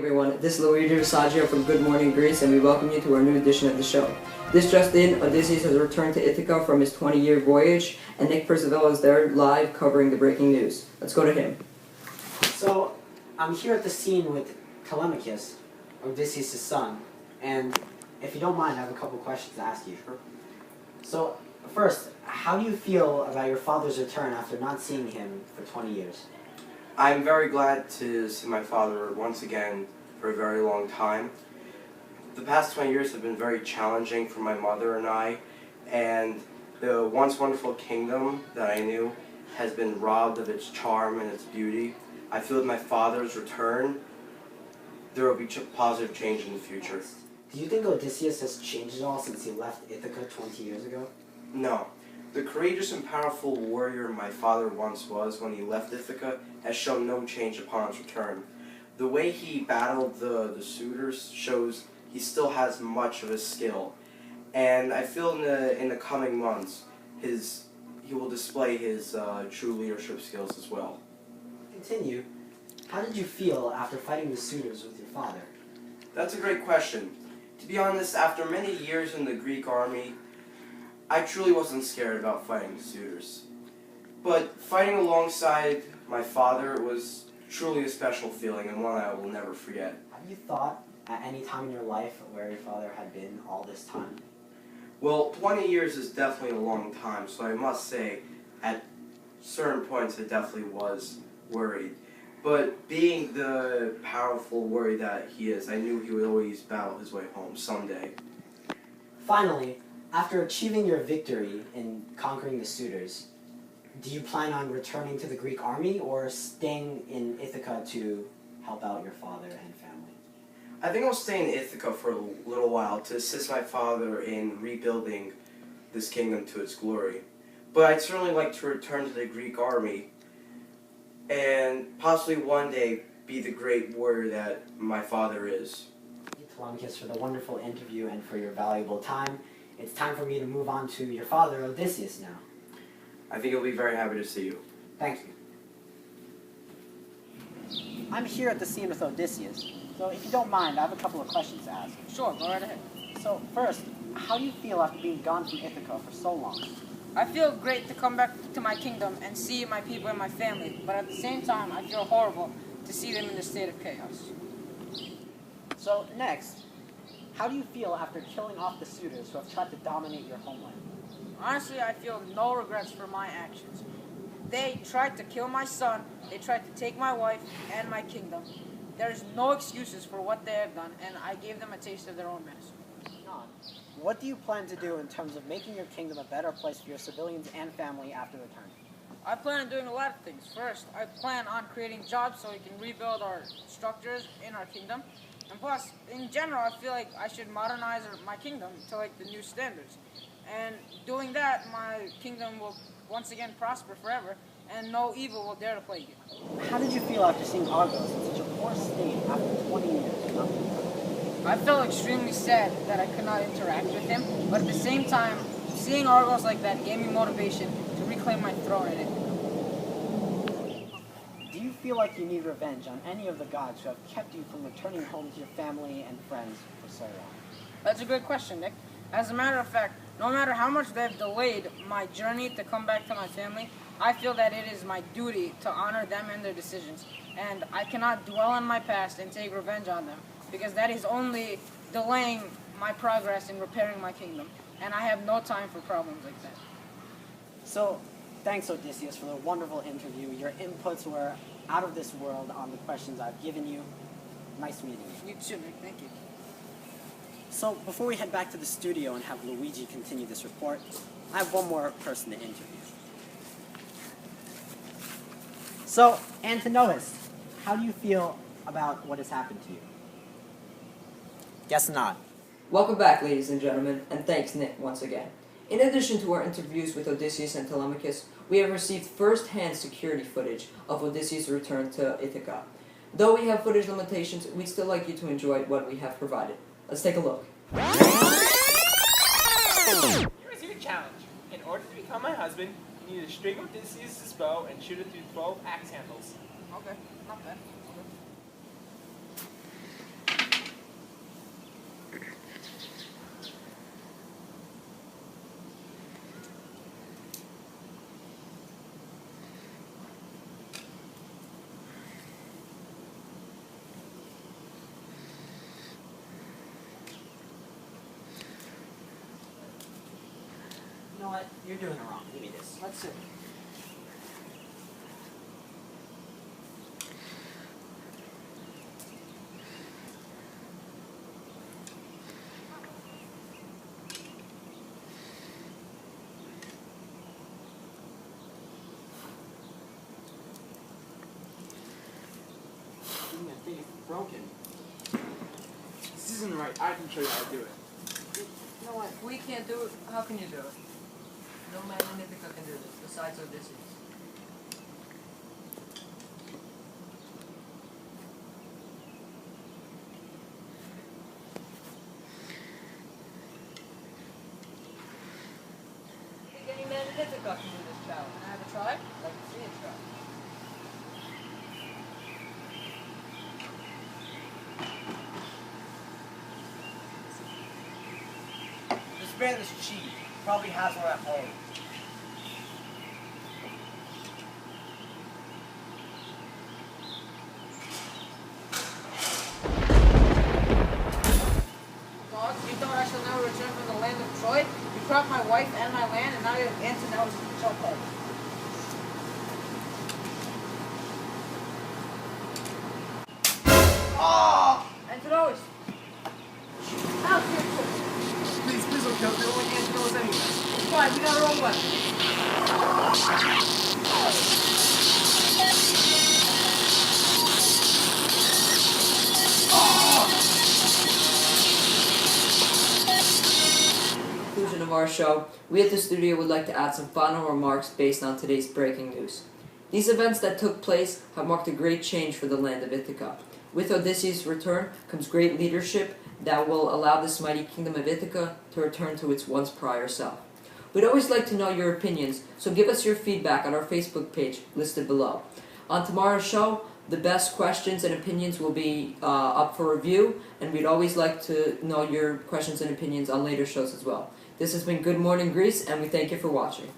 everyone. This is Luigi Visaggio from Good Morning Greece, and we welcome you to our new edition of the show. This just in, Odysseus has returned to Ithaca from his 20-year voyage, and Nick Percival is there live covering the breaking news. Let's go to him. So, I'm here at the scene with Telemachus, Odysseus' son, and if you don't mind, I have a couple questions to ask you. Sure. So, first, how do you feel about your father's return after not seeing him for 20 years? I'm very glad to see my father once again for a very long time. The past 20 years have been very challenging for my mother and I, and the once wonderful kingdom that I knew has been robbed of its charm and its beauty. I feel with my father's return, there will be positive change in the future. Do you think Odysseus has changed at all since he left Ithaca 20 years ago? No. The courageous and powerful warrior my father once was when he left Ithaca has shown no change upon his return. The way he battled the suitors shows he still has much of his skill. And I feel in the coming months, he will display his true leadership skills as well. Continue. How did you feel after fighting the suitors with your father? That's a great question. To be honest, after many years in the Greek army, I truly wasn't scared about fighting the suitors. But fighting alongside my father was truly a special feeling and one I will never forget. Have you thought at any time in your life where your father had been all this time? Well, 20 years is definitely a long time, so I must say at certain points I definitely was worried. But being the powerful warrior that he is, I knew he would always battle his way home someday. Finally, after achieving your victory in conquering the suitors, do you plan on returning to the Greek army or staying in Ithaca to help out your father and family? I think I'll stay in Ithaca for a little while to assist my father in rebuilding this kingdom to its glory. But I'd certainly like to return to the Greek army and possibly one day be the great warrior that my father is. Thank you, Telemachus, for the wonderful interview and for your valuable time. It's time for me to move on to your father, Odysseus, now. I think he'll be very happy to see you. Thank you. I'm here at the scene with Odysseus, so if you don't mind, I have a couple of questions to ask. Sure, go right ahead. So, first, how do you feel after being gone from Ithaca for so long? I feel great to come back to my kingdom and see my people and my family, but at the same time, I feel horrible to see them in a state of chaos. So, next, how do you feel after killing off the suitors who have tried to dominate your homeland? Honestly, I feel no regrets for my actions. They tried to kill my son, they tried to take my wife and my kingdom. There's no excuses for what they have done, and I gave them a taste of their own medicine. What do you plan to do in terms of making your kingdom a better place for your civilians and family after return? I plan on doing a lot of things. First, I plan on creating jobs so we can rebuild our structures in our kingdom. And plus, in general, I feel like I should modernize my kingdom to like the new standards. And doing that, my kingdom will once again prosper forever, and no evil will dare to plague it. How did you feel after seeing Argos in such a poor state after 20 years? I felt extremely sad that I could not interact with him, but at the same time, seeing Argos like that gave me motivation to reclaim my throne in it. Do you feel like you need revenge on any of the gods who have kept you from returning home to your family and friends for so long? That's a good question, Nick. As a matter of fact, no matter how much they've delayed my journey to come back to my family, I feel that it is my duty to honor them and their decisions, and I cannot dwell on my past and take revenge on them, because that is only delaying my progress in repairing my kingdom, and I have no time for problems like that. So, thanks Odysseus for the wonderful interview. Your inputs were out of this world on the questions I've given you. Nice meeting you. You too, Nick. Thank you. So, before we head back to the studio and have Luigi continue this report, I have one more person to interview. So, Antinous, how do you feel about what has happened to you? Guess not. Welcome back, ladies and gentlemen, and thanks, Nick, once again. In addition to our interviews with Odysseus and Telemachus, we have received first-hand security footage of Odysseus' return to Ithaca. Though we have footage limitations, we'd still like you to enjoy what we have provided. Let's take a look. You receive a challenge. In order to become my husband, you need to string Odysseus' bow and shoot it through 12 axe handles. Okay, not bad. what? You're doing it wrong. Give me this. Let's see. I think it's broken. This isn't right. I can show you how to do it. You know what? If we can't do it, how can you do it? No man in Ithaca can do this, besides Odysseus. I think any man in Ithaca can do this challenge. Can I have a try? I'd like to see it try. This man is cheap. Probably has one at home. Dog, you thought I shall never return from the land of Troy? You cropped my wife and my land, and now you're Antonel's chokehead. Oh! Antinous! Out here, quick. Please don't kill me. I don't want Antonel's anyway. Fine, we got our own weapon. Conclusion of our show, we at the studio would like to add some final remarks based on today's breaking news. These events that took place have marked a great change for the land of Ithaca. With Odysseus' return comes great leadership that will allow this mighty kingdom of Ithaca to return to its once prior self. We'd always like to know your opinions, so give us your feedback on our Facebook page listed below. On tomorrow's show, the best questions and opinions will be up for review, and we'd always like to know your questions and opinions on later shows as well. This has been Good Morning Greece, and we thank you for watching.